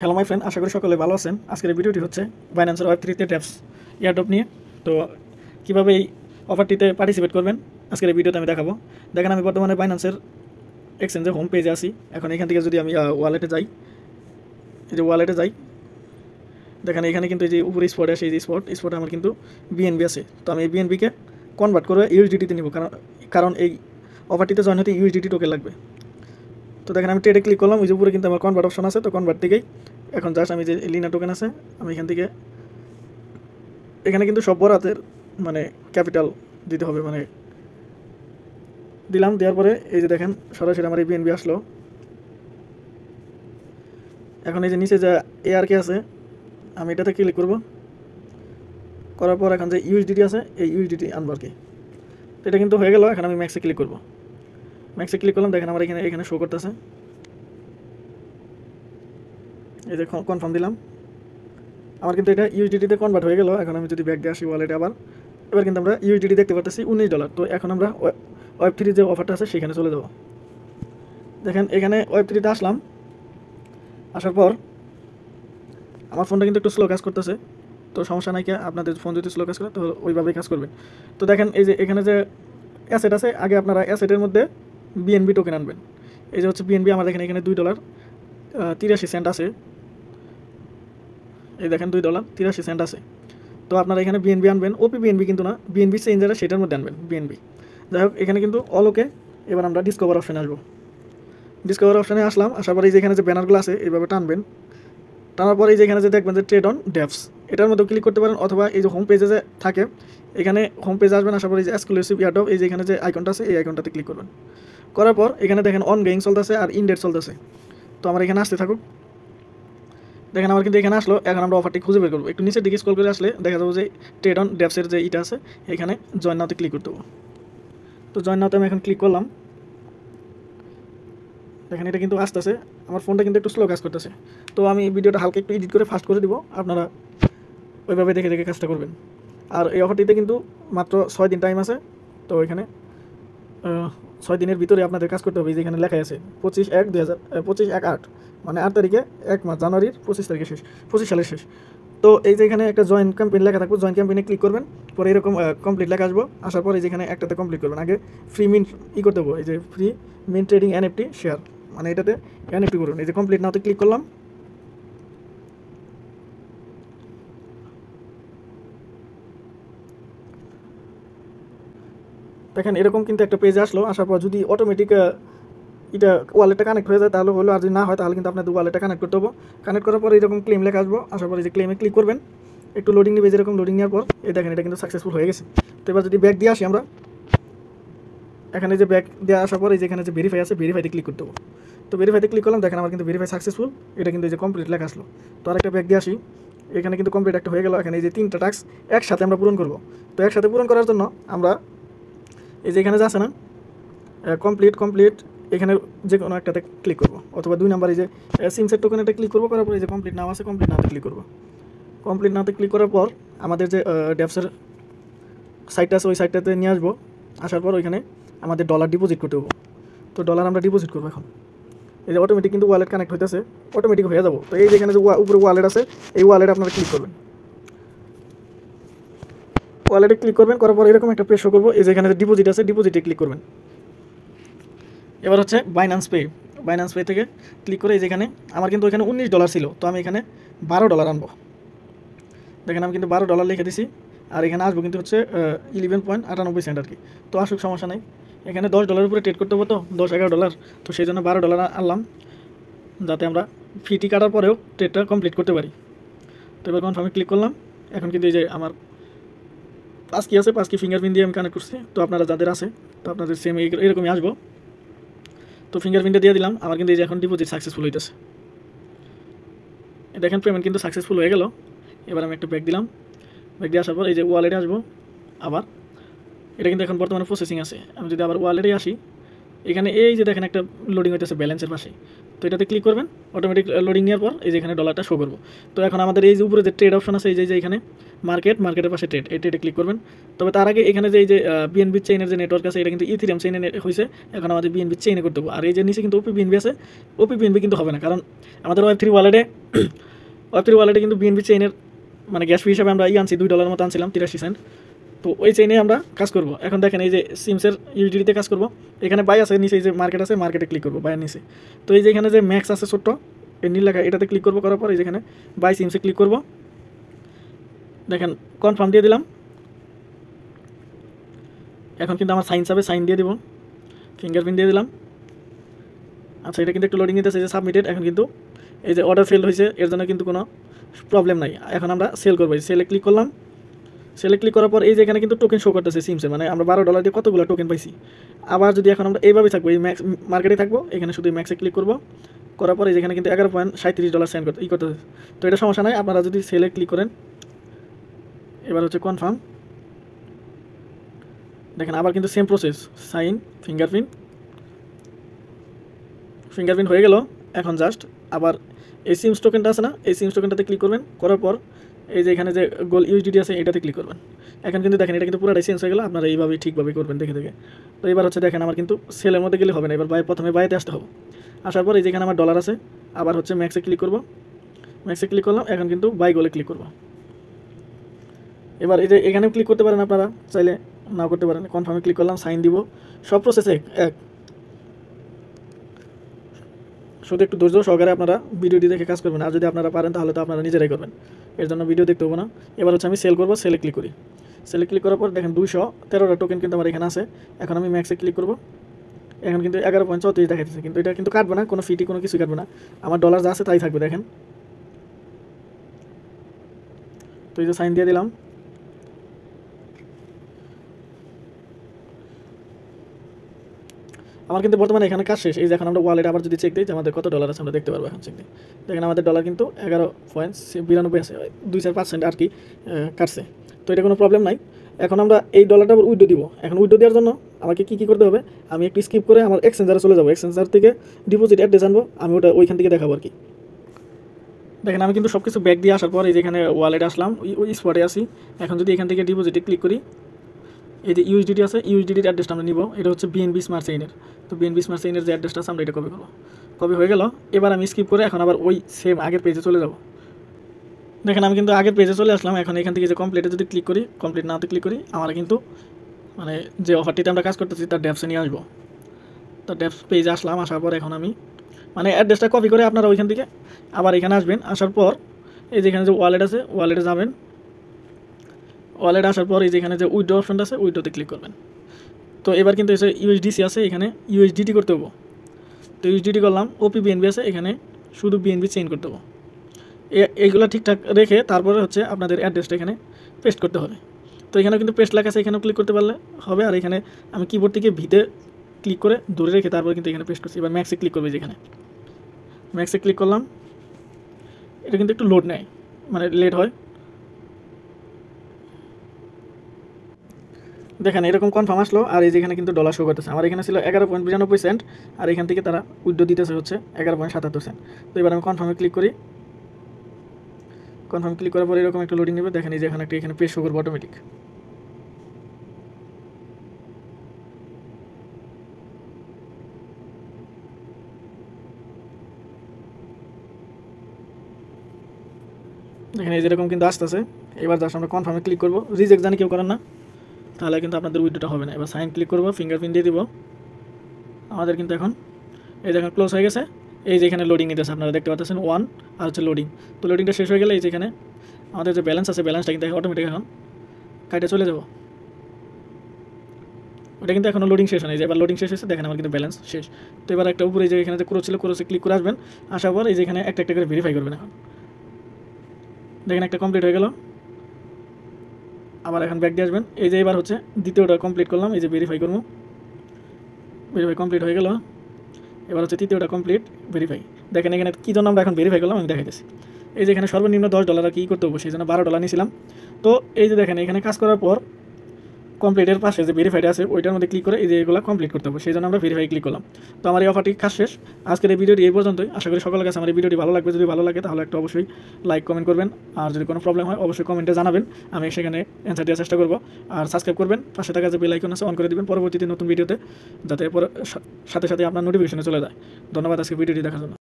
Hello my friend, আশা করি সকলে ভালো আছেন। আজকের এই ভিডিওটি হচ্ছে বাইন্যান্সের ওয়েব3তে ড্যাপস এয়ারড্রপ নিয়ে। তো কীভাবে এই অফারটিতে পার্টিসিপেট করবেন আজকের এই ভিডিওতে আমি দেখাবো। দেখেন, আমি বর্তমানে বাইন্যান্সের এক্সচেঞ্জের হোম পেজে আছি। এখন এখান থেকে যদি আমি ওয়ালেটে যাই, এই যে ওয়ালেটে যাই, দেখেন এখানে কিন্তু এই যে উপরে স্পটে আসে, এই যে স্পটে আমার কিন্তু বিএনবি আছে। তো আমি এই বিএনবিকে কনভার্ট করে ইউএসডিটিতে নিব, কারণ এই অফারটিতে জয়েন হতে ইউএসডিটি টোকেন লাগবে। তো দেখেন আমি ট্রেডে ক্লিক করলাম, ওই যে উপরে কিন্তু আমার কনভার্ট অপশন আছে। তো কনভার্ট থেকেই এখন জাস্ট আমি যে লিনা টোকেন আছে, আমি এখান থেকে এখানে কিন্তু সব বড় হাতের মানে ক্যাপিটাল দিতে হবে, মানে দিলাম। দেওয়ার পরে এই যে দেখেন সরাসরি আমার এই বিএনবি আসলো। এখন এই যে নিচে যে এআরকে আছে, আমি এটাতে ক্লিক করব। করার পর এখন যে ইউএসডিটি আছে, এই ইউএসডিটি আনবো আর কি। তো এটা কিন্তু হয়ে গেল। এখন আমি ম্যাক্সে ক্লিক করব। ম্যাক্সে ক্লিক করলাম, দেখেন আমার এখানে শো করতেছে। এই যে কনফার্ম দিলাম, আমার কিন্তু এটা ইউএসডিটিতে কনভার্ট হয়ে গেল। এখন আমি যদি ব্যাক দিয়ে আসি ওয়ালেটে এবার কিন্তু আমরা ইউএসডিটি দেখতে পাচ্ছি $19। তো এখন আমরা ওয়েব3 যে অফারটা আছে সেখানে চলে যাব। দেখেন এখানে ওয়েব3তে আসলাম। আসার পর আমার ফোনটা কিন্তু একটু স্লো কাজ করতেছে, তো সমস্যা নাই। আপনাদের ফোন যদি স্লো কাজ করে তো ওইভাবেই কাজ করবেন। তো দেখেন এই যে এখানে যে অ্যাসেট আছে, আগে আপনারা অ্যাসেটের মধ্যে বিএনবি টোকেন আনবেন। এই যে হচ্ছে বিএনবি, আমার দেখেন এখানে $2.83 আছে। এই দেখেন $2.83 আছে। তো আপনারা এখানে বিএনবি আনবেন, ওপি বিএনবি কিন্তু না, বিএনবি চেঞ্জ যেটা সেটার মধ্যে আনবেন বিএনবি। যাই হোক, এখানে কিন্তু অলোকে এবার আমরা ডিসকভার অপশানে আসবো। ডিসকভার অপশানে আসলাম, আসার পরে যেখানে যে ব্যানারগুলো আছে এইভাবে টানবেন। টানার পরে যেখানে যে দেখবেন যে ট্রেড অন ড্যাপস, এটার মধ্যে ক্লিক করতে পারেন, অথবা এই যে হোম পেজে যে থাকে এখানে হোম পেজে আসবেন। আসার পরে এই যে এক্সক্লুসিভ এয়ারড্রপ, এই যে এখানে যে আইকনটা আছে এই আইকনটাতে ক্লিক করবেন। করার পর এখানে দেখেন অন গোয়িং চলতেছে আর ইনডেট চলতেছে। তো আমার এখানে আসতে থাকুক। দেখেন আমার কিন্তু এখানে আসলো। এখন আমরা অফারটি খুঁজে বের করবো। একটু নিচের দিকে স্ক্রল করে আসলে দেখা যাবো যে ট্রেড অন ড্যাপসের যে ইটা আছে, এখানে জয়েন নাওতে ক্লিক করতে হবে। তো জয়েন নাওতে আমি এখন ক্লিক করলাম। দেখেন এটা কিন্তু আসতেছে, আমার ফোনটা কিন্তু একটু স্লো কাজ করতেছে। তো আমি ভিডিওটা হালকা একটু এডিট করে ফাস্ট করে দিব, আপনারা ওইভাবে দেখে দেখে কাজটা করবেন। আর এই অফারটিতে কিন্তু মাত্র 6 দিন টাইম আছে। তো এখানে 6 দিনের ভিতরে আপনাদের কাজ করতে হবে। যেখানে লেখা আছে 25/1/2025 মানে 8 তারিখে 1 মাস, জানুয়ারির 25 তারিখে শেষ, 25 সালের শেষ। তো এই যে এখানে একটা জয়েন ক্যাম্পেইন লেখা থাকবে, জয়েন ক্যাম্পেইনে ক্লিক করবেন। পরে এরকম কমপ্লিট লেখা আসবো। আসার পরে যেখানে একটাতে কমপ্লিট করবেন। আগে ফ্রি মিন্ট করতে হবে, এই যে free mint trading NFT share, মানে এটাতে এনএফটি করুন। এই যে কমপ্লিট নাওতে ক্লিক করলাম। দেখেন এরকম কিন্তু একটা পেজ আসলো। আসার পর যদি অটোমেটিক এটা ওয়ালেটটা কানেক্ট হয়ে যায় তাহলে হলো, আর যদি না হয় তাহলে কিন্তু আপনাদের ওয়ালেটটা কানেক্ট করতে হবে। কানেক্ট করার পরে এরকম ক্লেম লেখা আসবো। আসার পরে যে ক্লেমে ক্লিক করবেন, একটু লোডিং নেবে। যেরকম লোডিং নেওয়ার পর এই দেখেন এটা কিন্তু সাকসেসফুল হয়ে গেছে। তো এবার যদি ব্যাক দিয়ে আসি আমরা, এখানে যে ব্যাক দিয়ে আসার পরে যেখানে যে ভেরিফাই আছে, ভেরিফাইতে ক্লিক করতে হবে। তো ভেরিফাইতে ক্লিক করলাম, দেখেন আমার কিন্তু ভেরিফাই সাকসেসফুল। এটা কিন্তু এই যে কমপ্লিট লেখা আসলো। তো আরেকটা ব্যাক দিয়ে আসি, এখানে কিন্তু কমপ্লিট একটা হয়ে গেল। এখানে এই যে 3টা টাস্ক একসাথে আমরা পূরণ করব। তো একসাথে পূরণ করার জন্য আমরা এই যে এখানে যে আছে না কমপ্লিট, এখানে যে কোনো একটাতে ক্লিক করব, অথবা 2 নাম্বার এই যে সিমসেট টোকেন এটা ক্লিক করবো। করার পর এই যে কমপ্লিট নাও আছে, কমপ্লিট নাওতে ক্লিক করব। কমপ্লিট নাওতে ক্লিক করার পর আমাদের যে ড্যাপসের সাইটটা আছে ওই সাইটটাতে নিয়ে আসবো। আসার পর ওইখানে আমাদের ডলার ডিপোজিট করতে হবে। তো ডলার আমরা ডিপোজিট করবো। এখন এই যে অটোমেটিক কিন্তু ওয়ালেট কানেক্ট হইতেছে, অটোমেটিক হয়ে যাবো। তো এই যেখানে যে উপরে ওয়ালেট আছে, এই ওয়ালেট আপনারা ক্লিক করবেন। ওয়ালেটে ক্লিক করবেন, করার পর এরকম একটা পেজ শো করবো। এই যেখানে ডিপোজিট আছে, ডিপোজিটে ক্লিক করবেন। এবার হচ্ছে বাইন্যান্স পে থেকে ক্লিক করে এই যেখানে আমার কিন্তু ওইখানে $19 ছিল। তো আমি এখানে $12 আনবো। দেখেন আমি কিন্তু $12 লিখে দিছি। আর এখানে আসবো কিন্তু হচ্ছে 11.98 সেন্ট আর কি। তো আসুক, সমস্যা নেই। এখানে $10 উপরে ট্রেড করতে হবে, তো $10-11। তো সেই জন্য $12 আনলাম, যাতে আমরা ফিটি কাটার পরেও ট্রেডটা কমপ্লিট করতে পারি। তো এবার কনফার্মে ক্লিক করলাম। এখন কিন্তু এই যে আমার পাসকি আছে, পাসকি ফিঙ্গারপ্রিন্ট দিয়ে আমি কানেক্ট করছি। তো আপনারা যাদের আছে তো আপনাদের সেম এরকমই আসবো। তো ফিঙ্গারপ্রিন্টটা দিয়ে দিলাম। আমার কিন্তু এই যে এখন ডিপোজিট সাকসেসফুল হইতেছে। দেখেন পেমেন্ট কিন্তু সাকসেসফুল হয়ে গেল। এবার আমি একটা ব্যাক দিলাম। ব্যাক দিয়ে আসার পর এই যে ওয়ালেটে আসবো। আবার এটা কিন্তু এখন বর্তমানে প্রসেসিং আছে। আমি যদি আবার ওয়ালেটে আসি, এখানে এই যে দেখেন একটা লোডিং হইতেছে ব্যালেন্সের পাশে। তো এটাতে ক্লিক করবেন। অটোমেটিক লোডিং নেওয়ার পর এই যে এখানে ডলারটা শো করবো। তো এখন আমাদের এই যে উপরে যে ট্রেড অপশন আছে, এই যে এখানে মার্কেটের পাশে ট্রেড, এই ট্রেডে ক্লিক করবেন। তবে তার আগে এখানে যে এই যে বিএনবি চেইনের যে নেটওয়ার্ক আছে এটা কিন্তু ইথেরিয়াম চেইনে হয়েছে, এখন আমাদের বিএনবি চেইনে করতে হবে। আর এই যে নিচে কিন্তু ওপি বিএনবি আছে, ওপি বিএনবি কিন্তু হবে না, কারণ আমাদের ওয়েব3 ওয়ালেটে কিন্তু বিএনবি চেইনের মানে গ্যাস ফি হিসাবে আমরা আনছি $2 মতো আনছিলাম 83 সেন্ট। তো ওই চেইনে আমরা কাজ করব। এখন দেখেন এই যে সিমসের ইউটিলিটিতে কাজ করব, এখানে বাই আছে, নিচে এই যে মার্কেট আছে, মার্কেটে ক্লিক করব বাইয়ের নিচে। তো এই যে এখানে যে ম্যাক্স আছে ছোট্ট এই নীল লেখা, এটাতে ক্লিক করবো, করার পর এই যেখানে বাই সিমসে ক্লিক করব। দেখেন কনফার্ম দিয়ে দিলাম। এখন কিন্তু আমার সাইন চাবে, সাইন দিয়ে দিব, ফিঙ্গারপ্রিন্ট দিয়ে দিলাম। আচ্ছা, এটা কিন্তু একটু লোডিং নিতেছে, যে সাবমিটেড। এখন কিন্তু এই যে অর্ডার ফেল হয়েছে, এর জন্য কিন্তু কোনো প্রবলেম নাই। এখন আমরা সেল করবো, সেলে ক্লিক করলাম। সেলে ক্লিক করার পর এই যে এখানে কিন্তু টোকেন শো করতেছে সিমসে, মানে আমরা $12 দিয়ে কতগুলো টোকেন পাইছি। আবার যদি এখন আমরা এইভাবে থাকবো, এই ম্যাক্স মার্কেটে থাকবো, এখানে শুধু ম্যাক্সে ক্লিক করবো, করার পর এই যেখানে কিন্তু $11.37 সেন্ড করতেছে। তো এটা সমস্যা নাই, আপনারা যদি সেলে ক্লিক করেন। এবার হচ্ছে কনফার্ম। দেখেন আবার কিন্তু সেম প্রসেস, সাইন, ফিঙ্গারপ্রিন্ট হয়ে গেল। এখন জাস্ট আবার এই সিমস টোকেনটা আছে না, এই সিমস টোকেনটাতে ক্লিক করবেন, করার পর এই যে এখানে যে গোল ইউএসডিটি আছে এটাতে ক্লিক করবেন। এখন কিন্তু দেখেন এটা কিন্তু পুরোটাই চেঞ্জ হয়ে গেল, আপনারা এইভাবেই ঠিকভাবে করবেন দেখে। তো এবার হচ্ছে দেখেন আমার কিন্তু সেলের মধ্যে গেলে হবে না, এবার প্রথমে বাইতে আসতে হবে। আসার পর এই যেখানে আমার ডলার আছে, আবার হচ্ছে ম্যাক্সে ক্লিক করব, ম্যাক্সে ক্লিক করলাম। এখন কিন্তু বাই গোলে ক্লিক করব। এবার এই যে এখানেও ক্লিক করতে পারেন, আপনারা চাইলে নাও করতে পারেন। কনফার্মে ক্লিক করলাম, সাইন দিব, সব প্রসেস এক। শুধু একটু ধৈর্য সহকারে আপনারা ভিডিওটি দেখে কাজ করবেন, আর যদি আপনারা পারেন তাহলে তো আপনারা নিজেরাই করবেন, এর জন্য ভিডিও দেখতে হবে না। এবার হচ্ছে আমি সেল করবো, সেলে ক্লিক করি। সেলে ক্লিক করার পর দেখেন 213টা টোকেন কিন্তু আমার এখানে আছে। এখন আমি ম্যাক্সে ক্লিক করব। এখন কিন্তু 11.34 দেখাচ্ছে, কিন্তু এটা কিন্তু কাটবে না, কোনো ফিটি কোনো কিছু কাটবে না, আমার ডলার যা আছে তাই থাকবে। দেখেন তো এই যে সাইন দিয়ে দিলাম। আমার কিন্তু বর্তমানে এখানে কাজ শেষ। এই যে এখন আমরা ওয়ালেট আবার যদি চেক দিই যে আমাদের কত ডলার আছে আমরা দেখতে পারবো। এখন চেক দিই, দেখেন আমাদের ডলার কিন্তু 11.92 আছে, 2-4% আর কি কাটছে। তো এটা কোনো প্রবলেম নাই। এখন আমরা এই ডলারটা আবার উইথড্র দিব। এখন উইথড্র দেওয়ার জন্য আমাকে কী করতে হবে, আমি একটু স্কিপ করে আমার এক্সচেঞ্জারে চলে যাবো, এক্সচেঞ্জার থেকে ডিপোজিট অ্যাড্রেস আনবো, আমি ওটা ওইখান থেকে দেখাবো আর কি। দেখেন আমি কিন্তু সব কিছু ব্যাক দিয়ে আসার পর এই যে এখানে ওয়ালেট আসলাম, ওই স্পটে আসি। এখন যদি এখান থেকে ডিপোজিটে ক্লিক করি, এই যে ইউএসডিটি আছে, ইউএসডিটির অ্যাড্রেসটা আমরা নিব, এটা হচ্ছে বিএনবি স্মার্ট চেইনের। তো বিএনবি স্মার্ট চেইনের যে অ্যাড্রেসটা আছে আমরা এটা কপি করবো। কপি হয়ে গেল। এবার আমি স্কিপ করে এখন আবার ওই সেম আগের পেজে চলে যাব। দেখেন আমি কিন্তু আগের পেজে চলে আসলাম। এখন এখান থেকে যে কমপ্লিটে যদি ক্লিক করি, কমপ্লিট নাতে ক্লিক করি, আমরা কিন্তু মানে যে অফারটিতে আমরা কাজ করতেছি তার ড্যাপসে নিয়ে আসবো। তো ড্যাপস পেজে আসলাম, আসার পর এখন আমি মানে অ্যাড্রেসটা কপি করে আপনারা ওইখান থেকে আবার এখানে আসবেন। আসার পর এই যেখানে যে ওয়ালেট আছে, ওয়ালেটে যাবেন। ওয়ালেট আসার পর এই যেখানে যে উইথড্র অপশনটা আছে, উইথড্রতে ক্লিক করবেন। তো এবার কিন্তু এসে ইউএসডিসি আছে, এখানে ইউএসডিটি করতে হবো। তো ইউএসডিটি করলাম। ওপি বিএনবি আছে, এখানে শুধু বিএনবি চেঞ্জ করতে হবো। এইগুলো ঠিকঠাক রেখে তারপরে হচ্ছে আপনাদের অ্যাড্রেসটা এখানে পেস্ট করতে হবে। তো এখানে কিন্তু পেস্ট লেখা আছে, এখানেও ক্লিক করতে পারলে হবে। আর এখানে আমি কিবোর্ড থেকে ভিতে ক্লিক করে ধরে রেখে তারপরে কিন্তু এখানে পেস্ট করছি। এবার ম্যাক্সে ক্লিক করবে, যেখানে ম্যাক্সে ক্লিক করলাম। এটা কিন্তু একটু লোড নেয়, মানে লেট হয়। দেখেন এরকম কনফার্ম আসলো। আর এই যেখানে কিন্তু ডলার শো করতেছে, আমার এখানে ছিল 11.92 সেন্ট, আর এখান থেকে তারা উইথড্র দিতেছে হচ্ছে 11.77 সেন্ট। তো এবার আমি কনফার্মে ক্লিক করি। কনফার্ম ক্লিক করার পরে এরকম একটা লোডিং নেবে। দেখেন এই যে এখানে একটা এখানে পেজ শো করবো অটোমেটিক। দেখেন এই যেরকম কিন্তু আসতেছে। এবার জাস্ট আমরা কনফার্মে ক্লিক করবো। রিজেক্ট জানি কেউ করেন না, তাহলে কিন্তু আপনাদের উইথড্রটা হবে না। এবার সাইন ক্লিক করবো, ফিঙ্গারপ্রিন্ট দিয়ে দিব। আমাদের কিন্তু এখন এই দেখেন ক্লোজ হয়ে গেছে। এই যে এখানে লোডিং নিতেছে, আপনারা দেখতে পাচ্ছেন 1 আর হচ্ছে লোডিং। তো লোডিংটা শেষ হয়ে গেলে এই যেখানে আমাদের যে ব্যালেন্স আছে, ব্যালেন্সটা কিন্তু অটোমেটিক এখন কাটে চলে যাব। ওটা কিন্তু এখনও লোডিং শেষ হয়, যে এবার লোডিং শেষ হয়েছে। দেখেন আমার কিন্তু ব্যালেন্স শেষ। তো এবার একটা উপরে যে এখানে যে ক্রোচ ছিল, ক্রোচে ক্লিক করে আসবেন। আসার পর এই যে এখানে একটা করে ভেরিফাই করবেন। এখন দেখেন একটা কমপ্লিট হয়ে গেল। আবার এখন ব্যাক দিয়ে আসবেন। এই যে এবার হচ্ছে দ্বিতীয়টা কমপ্লিট করলাম, এই যে ভেরিফাই করবো। ভেরিফাই কমপ্লিট হয়ে গেল। এবার হচ্ছে তৃতীয়টা কমপ্লিট, ভেরিফাই। দেখেন এখানে কী জন্য আমরা এখন ভেরিফাই করলাম আমি দেখাইতেছি। এই যে এখানে সর্বনিম্ন $10 কী করতে হবে, সেই জন্য $12 নিয়েছিলাম। তো এই যে দেখেন এখানে কাজ করার পর কমপ্লিটের পাশে যে ভেরিফাইড আছে ওইটার মধ্যে ক্লিক করে এই যে এগুলো কমপ্লিট করতে হবে, সেই জন্য আমরা ভেরিফাই ক্লিক করলাম। তো আমার এই অফারটি কাজ শেষ। আজকের এই ভিডিওটি এই পর্যন্তই। আশা করি সকলের কাছে আমার এই ভিডিওটি ভালো লাগবে। যদি ভালো লাগে তাহলে একটা অবশ্যই লাইক কমেন্ট করবেন, আর যদি কোনো প্রবলেম হয় অবশ্যই কমেন্টে জানাবেন, আমি সেখানে অ্যান্সার দেওয়ার চেষ্টা করবো। আর সাবস্ক্রাইব করবেন, পাশে থাকা যে বেল আইকন আছে অন করে দিবেন পরবর্তীতে নতুন ভিডিওতে, যাতে সাথে সাথে আপনার নোটিফিকেশনে চলে যায়। ধন্যবাদ আজকে ভিডিওটি দেখার জন্য।